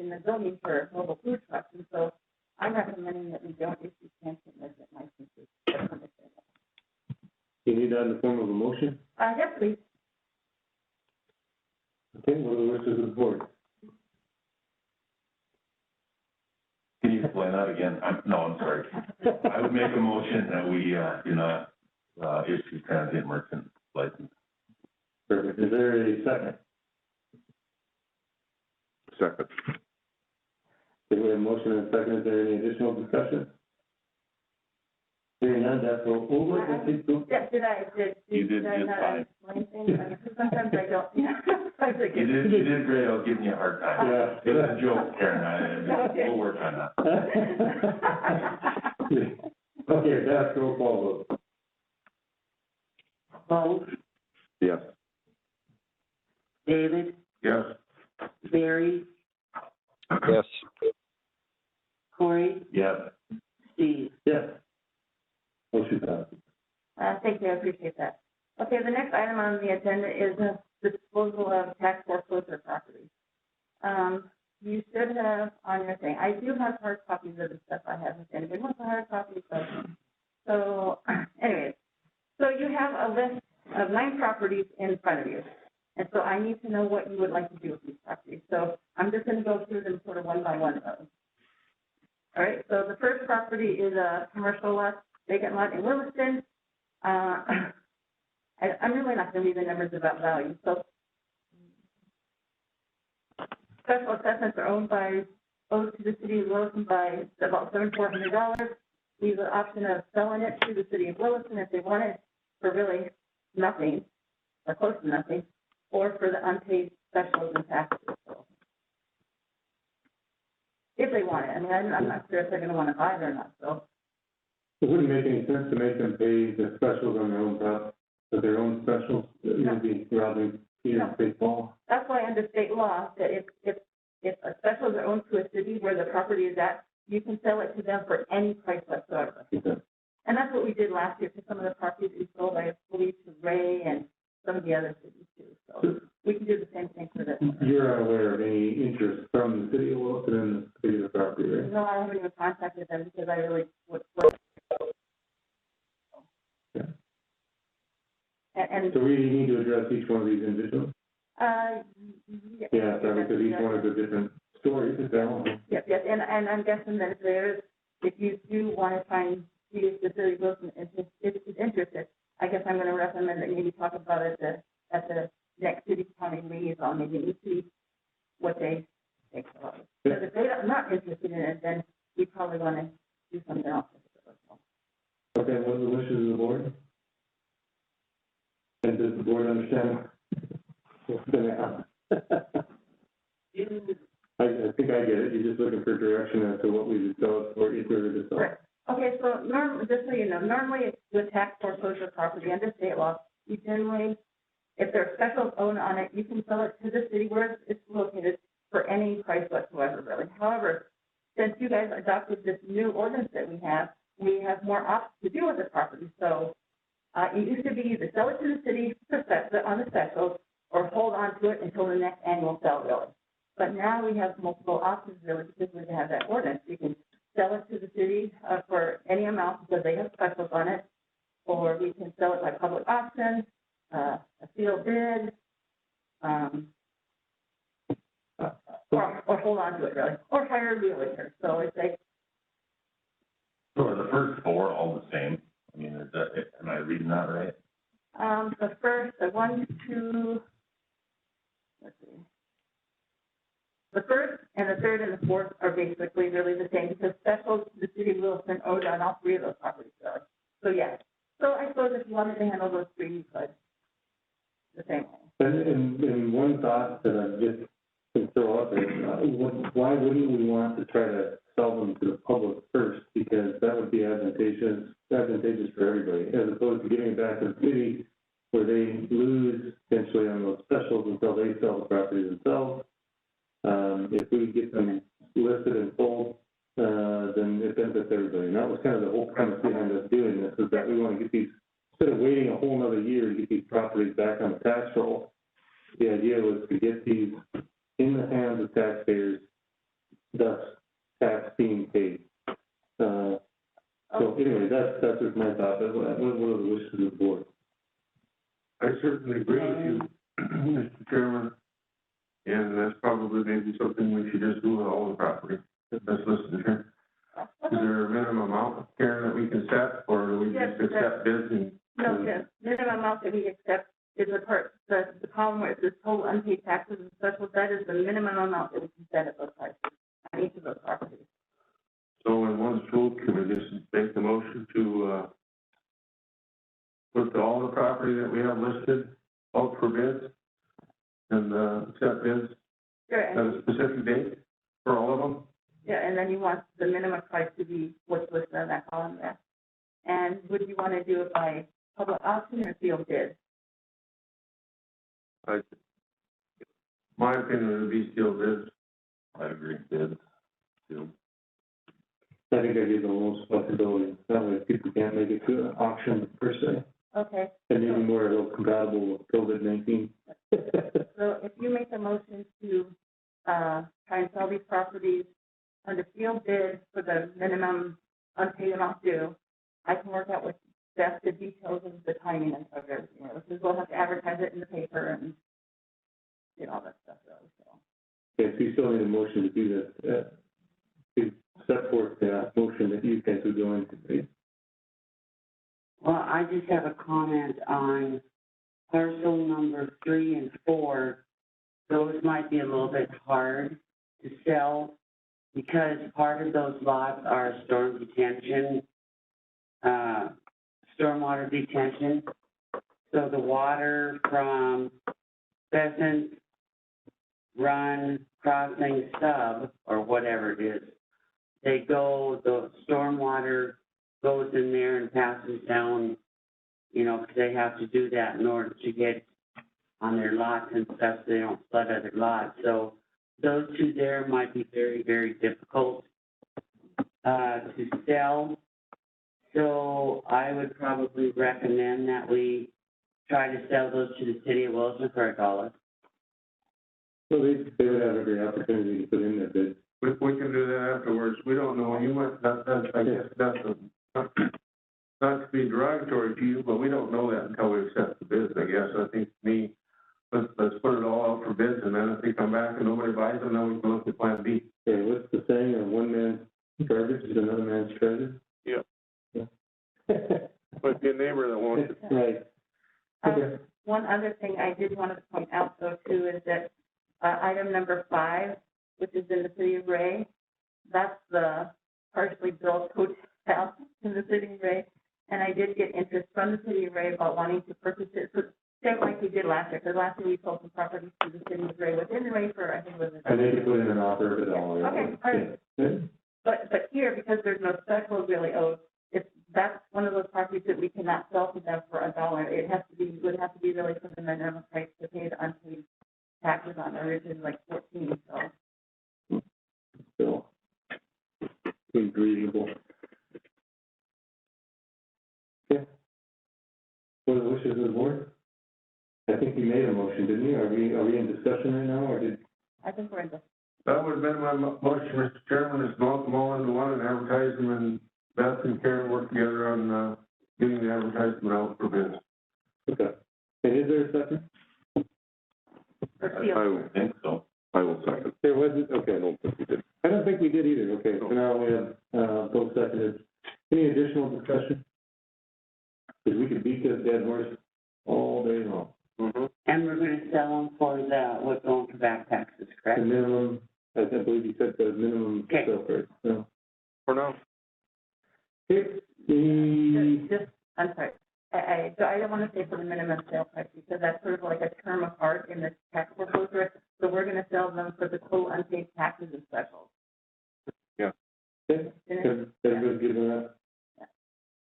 the zoning for mobile food trucks, and so I'm recommending that we don't issue transient merchant licenses. You need that in the form of a motion? Yes, please. Okay, what are the wishes of the board? Can you explain that again? I'm sorry. I would make a motion that we, do not, issue transient merchant license. Perfect. Is there a second? Second. Okay, we have a motion and a second. Is there any additional discussion? Hearing none, that's all over. You did I just not fine. explain things? Sometimes I don't, You did great. I was giving you a hard time. Yeah. It was a joke, Karen. Okay. We'll work on that. Okay, that's roll call vote. Bo, Yes. David, Yes. Barry, Yes. Cory, Yes. Steve. Yes. Motion passes. Thank you, I appreciate that. Okay, the next item on the agenda is the disposal of tax foreclosure properties. You should have on your thing, I do have hard copies of the stuff I have, if anybody wants a hard copy. So anyways, so you have a list of 9 properties in front of you. And so I need to know what you would like to do with these properties. So I'm just going to go through them sort of one by one of those. All right, so the first property is a commercial lot, vacant lot in Williston. I'm really not gonna read the numbers about value, so. Special assessments are owed to the city of Williston by about $7,400. We have the option of selling it to the city of Williston if they want it for really nothing, or close to nothing, or for the unpaid specials and taxes. So, if they want it, I mean, I'm not sure if they're gonna wanna buy it or not, so. It wouldn't make any sense to make them pay the specials on their own property, for their own specials, maybe rather than pay all. That's why under state law, that if a specials are owned to a city where the property is at, you can sell it to them for any price whatsoever. Okay. And that's what we did last year for some of the properties we sold, I believe, to Ray and some of the other cities too. So we can do the same thing for this. You're unaware of any interest from the city of Williston in this particular property, right? No, I haven't even contacted them because I really would. Yeah. And So we need to address each one of these individually? Yeah, sorry, because each one is a different story to tell. Yes, and I'm guessing that if you do want to try and see if the city of Wilson is interested, I guess I'm going to recommend that maybe talk about it at the next city county liaison, maybe see what they think about it. Because if they're not interested in it, then we probably want to do something else. Okay, what are the wishes of the board? And does the board understand what's going to happen? I think I get it. You're just looking for direction as to what we would sell or if we were to sell. Right. Okay, so normally, just so you know, normally with tax foreclosure property under state law, you generally, if there are specials owned on it, you can sell it to the city where it's located for any price whatsoever, really. However, since you guys adopted this new ordinance that we have more options to do with the property. So it used to be either sell it to the city on the specials or hold on to it until the next annual sale, really. But now we have multiple options, really, because we have that ordinance. We can sell it to the city for any amount because they have specials on it, or we can sell it by public auction, a sealed bid, or hold on to it, really, or hire a realtor. So it's like. So are the first four all the same? I mean, is that, am I reading that right? The 1, 2, let's see. The first and the third and the fourth are basically really the same because specials, the city of Williston owed on all three of those properties, really. So, yes. So I suppose if you wanted to handle those three, you could. The same way. And one thought that I just can throw out there, why wouldn't we want to try to sell them to the public first? Because that would be advantageous for everybody, as opposed to giving it back to the city where they lose potentially on those specials until they sell the property themselves. If we get them listed and sold, then it benefits everybody. And that was kind of the whole premise behind us doing this, is that we want to get these, instead of waiting a whole nother year to get these properties back on the tax roll, the idea was to get these in the hands of taxpayers, thus tax being paid. So anyway, that's just my thought. What are the wishes of the board? I certainly agree with you, Mr. Chairman. And that's probably maybe something we should just do with all the property that's listed here. Is there a minimum amount, Karen, that we can set, or do we just accept bids and? No, the minimum amount that we accept is the column where it says total unpaid taxes and specials. That is the minimum amount that we can set at those prices on each of those properties. So in one swoop, can we just make the motion to put all the property that we have listed out for bids and accept bids at a specific date for all of them? Yeah, and then you want the minimum price to be what's listed on that column there. And would you want to do it by public auction or sealed bid? My opinion would be sealed bids. I agree, bids, sealed. I think I give the most flexibility. That way people can't make it to an auction per se. Okay. And maybe more a little compatible with COVID-19. So if you make a motion to try and sell these properties under sealed bid for the minimum unpaid amount due, I can work out with Beth the details of the timing and of everything. Because we'll have to advertise it in the paper and all that stuff. So. Okay, so you still need a motion to do this, to set forth the motion that you guys would go into, please. Well, I just have a comment on parcel number 3 and 4. Those might be a little bit hard to sell because part of those lots are storm detention, stormwater detention. So the water from Pheasant Run Crossing Sub, or whatever it is, the stormwater goes in there and passes down, because they have to do that in order to get on their lots and stuff, so they don't flood other lots. So those two there might be very, very difficult to sell. So I would probably recommend that we try to sell those to the city of Wilson for $1. So they would have every opportunity to put in their bid. We can do that afterwards. We don't know. You might, I guess that's not to be derogatory to you, but we don't know that until we accept the bids, I guess. I think let's put it all out for bids, and then if they come back and nobody buys them, then we can look at plan B. Okay, what's the saying, of one man's garbage is another man's treasure? Yeah. Yeah. Might be a neighbor that wants it. Right. Okay. One other thing I did want to point out though too is that item number 5, which is in the city of Ray, that's the partially built hotel in the city of Ray. And I did get interest from the city of Ray about wanting to purchase it, same like we did last year, because last year we sold some properties to the city of Ray within Ray for, I think it was. And they could put in an offer of $1. Okay, all right. Yeah. But here, because there's no special really owed, that's one of those properties that we cannot sell to them for $1. It would have to be really for the minimum price to pay the unpaid taxes on it, which is like 14, so. So, seems reasonable. Okay. What are the wishes of the board? I think you made a motion, didn't you? Are we in discussion right now, or did? I think we're in the. That would have been my motion, Mr. Chairman, is melt them all into one and advertise them, and Beth and Karen work together on getting the advertisement out for bids. Okay. And is there a second? I would think so. I will second. There wasn't, okay. I don't think we did. I don't think we did either. Okay, so now we have both seconded. Any additional discussion? Because we could beat this dead horse all day long. Mm-hmm. And we're going to sell them for what's going for back taxes, correct? The minimum, I believe you said the minimum Okay. sale price. So. For now. I'm sorry. I don't want to say for the minimum sale price because that's sort of like a term of art in the tax foreclosure. So we're going to sell them for the total unpaid taxes and specials. Yeah. Okay. Everybody's good with that?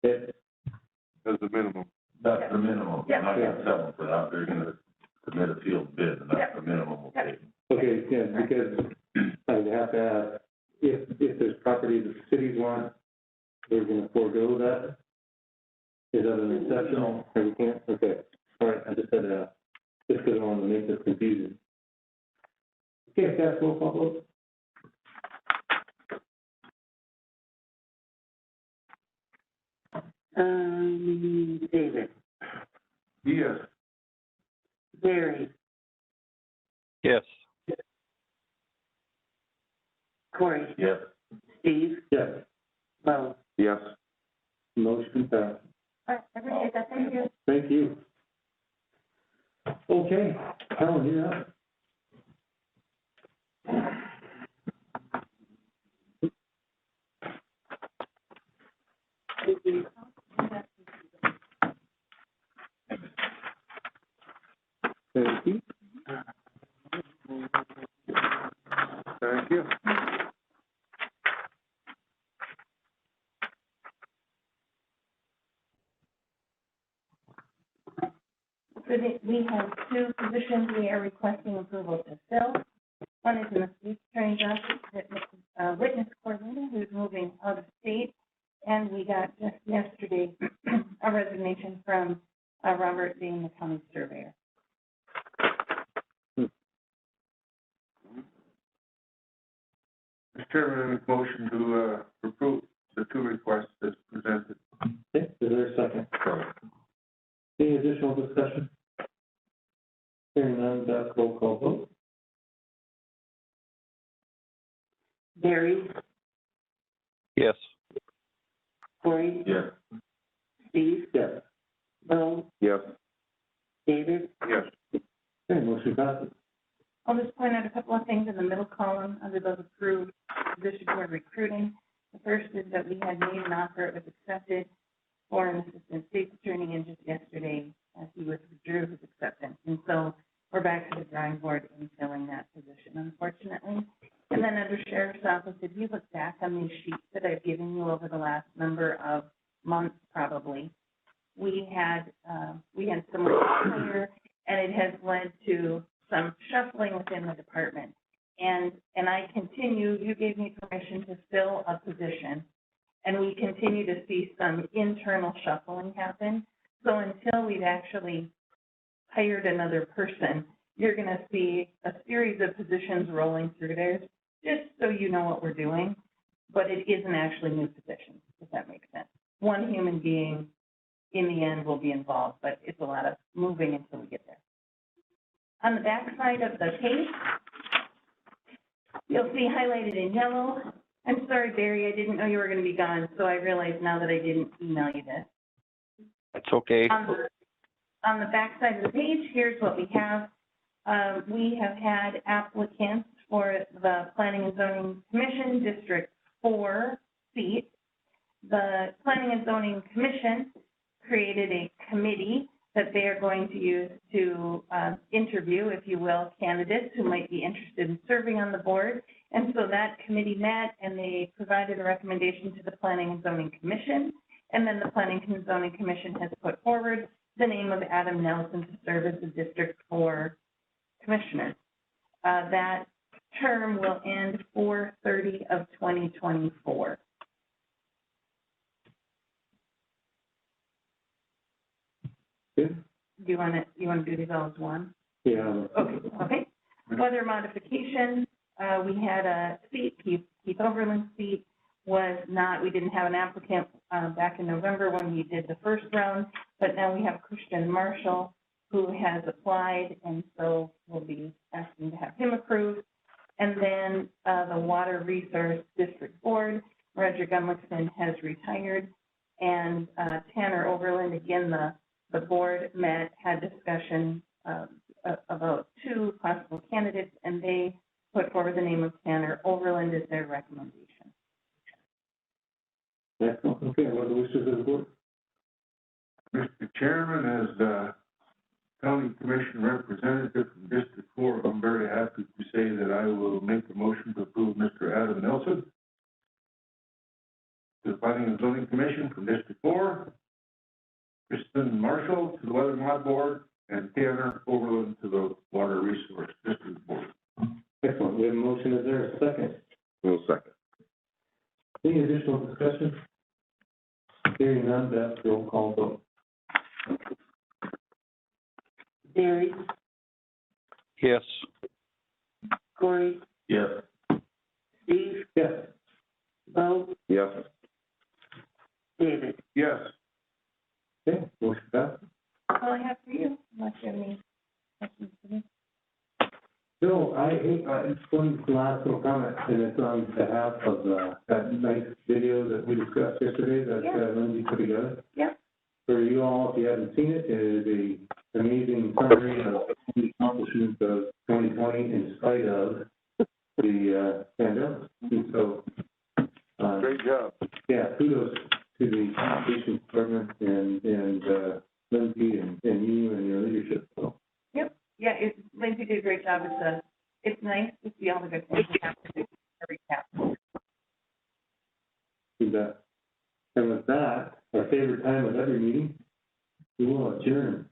Yeah. As the minimum. That's the minimum. Yeah. They're not gonna sell them for that. They're gonna submit a sealed bid, and that's the minimum we'll pay. Okay, yeah, because I have to ask, if there's property that the cities want, we're gonna forego that? Is that an exception, or we can't? Okay, all right, I just said that, just because I want to make this confusing. Okay, that's roll call vote. David, Yes. Barry, Yes. Cory, Yes. Steve, Yes. Bo. Yes. Motion passed. All right, I appreciate that. Thank you. Thank you. Okay, Helen, you're up. Thank you. Thank you. We have 2 positions we are requesting approval to fill. One is in the police attorney's office, witness coordinator who's moving out of state. And we got just yesterday a resignation from Robert being the county surveyor. Mr. Chairman, I make motion to approve the 2 requests as presented. Okay, is there a second? Any additional discussion? Hearing none, that's roll call vote. Barry, Yes. Cory? Yes. Steve? Yes. Bo? Yes. David? Yes. Okay, motion passes. I'll just point out a couple of things in the middle column under those approved position board recruiting. The first is that we had made an offer, it was accepted for an assistant state's attorney, and just yesterday, he withdrew his acceptance. And so we're back to the drawing board in filling that position, unfortunately. And then under sheriff's office, if you look back on these sheets that I've given you over the last number of months, probably, we had someone hire, and it has led to some shuffling within the department. And I continue, you gave me permission to fill a position, and we continue to see some internal shuffling happen. So until we've actually hired another person, you're going to see a series of positions rolling through there, just so you know what we're doing. But it isn't actually new positions, if that makes sense. One human being in the end will be involved, but it's a lot of moving until we get there. On the back side of the page, you'll see highlighted in yellow. I'm sorry, Barry, I didn't know you were going to be gone, so I realize now that I didn't email you this. That's okay. On the back side of the page, here's what we have. We have had applicants for the Planning and Zoning Commission District 4 seat. The Planning and Zoning Commission created a committee that they are going to use to interview, if you will, candidates who might be interested in serving on the board. And so that committee met, and they provided a recommendation to the Planning and Zoning Commission. And then the Planning and Zoning Commission has put forward the name of Adam Nelson to serve as the District 4 Commissioner. That term will end 4/30 of 2024. Good. Do you want to do these all as one? Yeah. Okay. Weather modification, we had a seat, Keith Overland's seat was not, we didn't have an applicant back in November when we did the first round, but now we have Christian Marshall who has applied, and so we'll be asking to have him approved. And then the Water Resource District Board, Roger Gumlickson has retired, and Tanner Overland, again, the board met, had discussion about two possible candidates, and they put forward the name of Tanner Overland as their recommendation. Excellent. Okay, what are the wishes of the board? Mr. Chairman, as the County Commission representative from District 4, I'm very happy to say that I will make a motion to approve Mr. Adam Nelson to the Planning and Zoning Commission from District 4, Kristen Marshall to the Weather Mod Board, and Tanner Overland to the Water Resource District Board. Excellent. We have a motion. Is there a second? We'll second. Any additional discussion? Hearing none, Beth, roll call vote. Barry? Yes. Cory? Yes. Steve? Yes. Bo? Yes. David? Yes. Okay, motion passed. That's all I have for you, unless you have any questions for me. No, it's one last little comment, and it's on behalf of that nice video that we discussed yesterday that Lindsay put together. Yep. For you all, if you haven't seen it, it is an amazing summary of the accomplishments of 2020 in spite of the pandemic. And so, Great job. yeah, kudos to the Communications Department and Lindsay and you and your leadership. So. Yep. Yeah, Lindsay did a great job. It's nice to see all the good things that happen to recap. Do that. And with that, our favorite time of every meeting, we will adjourn.